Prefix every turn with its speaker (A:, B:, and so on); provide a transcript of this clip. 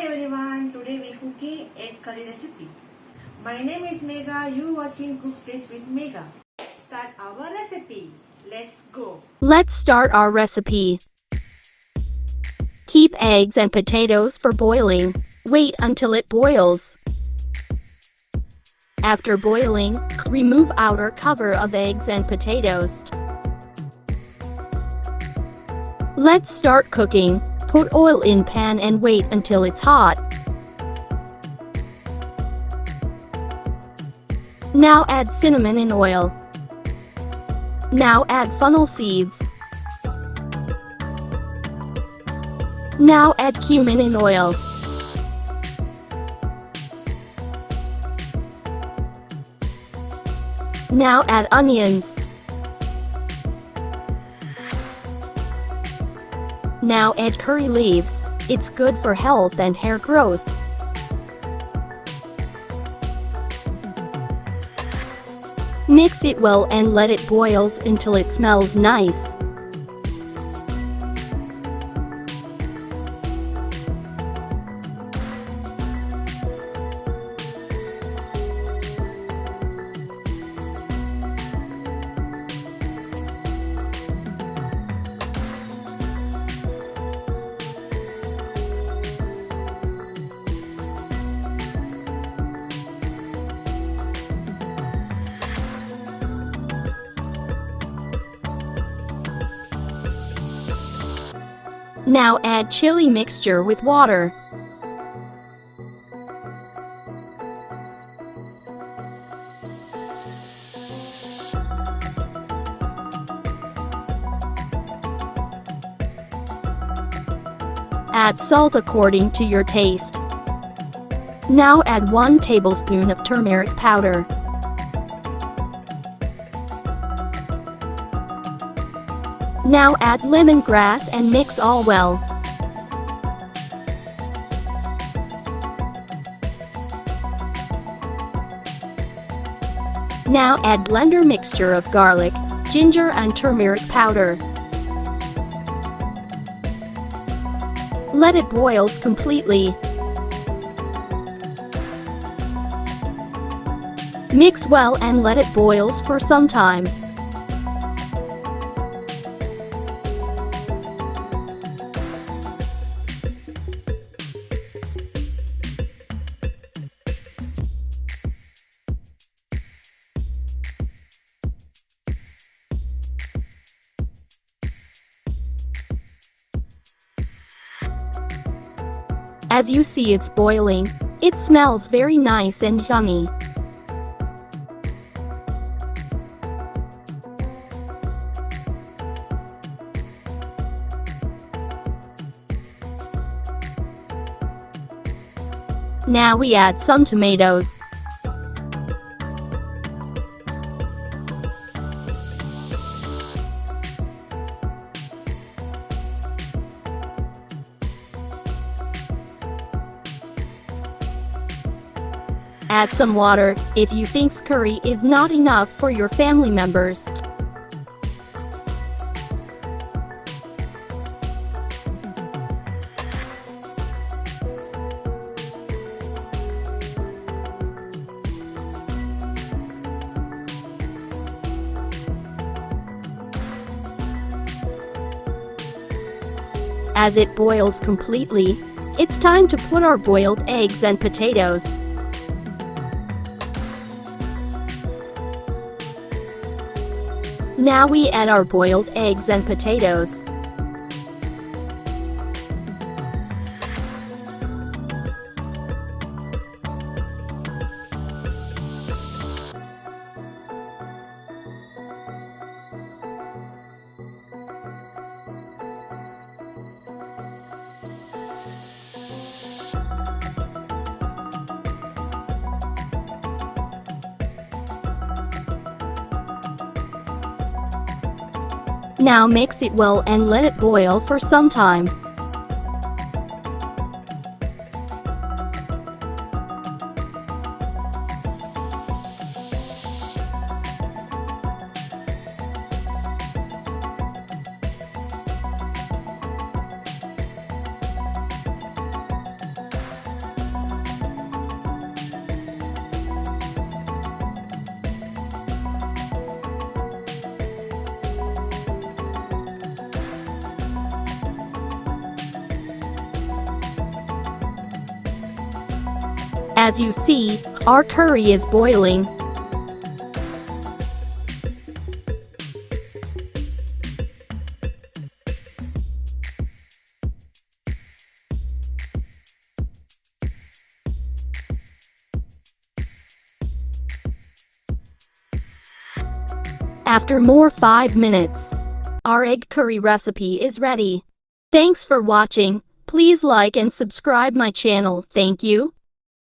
A: Hi everyone, today we cooking egg curry recipe. My name is Mega, you watching Cook Taste with Mega. Start our recipe. Let's go.
B: Let's start our recipe. Keep eggs and potatoes for boiling. Wait until it boils. After boiling, remove outer cover of eggs and potatoes. Let's start cooking. Put oil in pan and wait until it's hot. Now add cinnamon in oil. Now add fennel seeds. Now add cumin in oil. Now add onions. Now add curry leaves. It's good for health and hair growth. Mix it well and let it boil until it smells nice. Now add chili mixture with water. Add salt according to your taste. Now add 1 tablespoon of turmeric powder. Now add lemongrass and mix all well. Now add blender mixture of garlic, ginger and turmeric powder. Let it boil completely. Mix well and let it boil for some time. As you see, it's boiling. It smells very nice and yummy. Now we add some tomatoes. Add some water if you think curry is not enough for your family members. As it boils completely, it's time to put our boiled eggs and potatoes. Now we add our boiled eggs and potatoes. Now mix it well and let it boil for some time. As you see, our curry is boiling. After more 5 minutes, our egg curry recipe is ready. Thanks for watching. Please like and subscribe my channel. Thank you.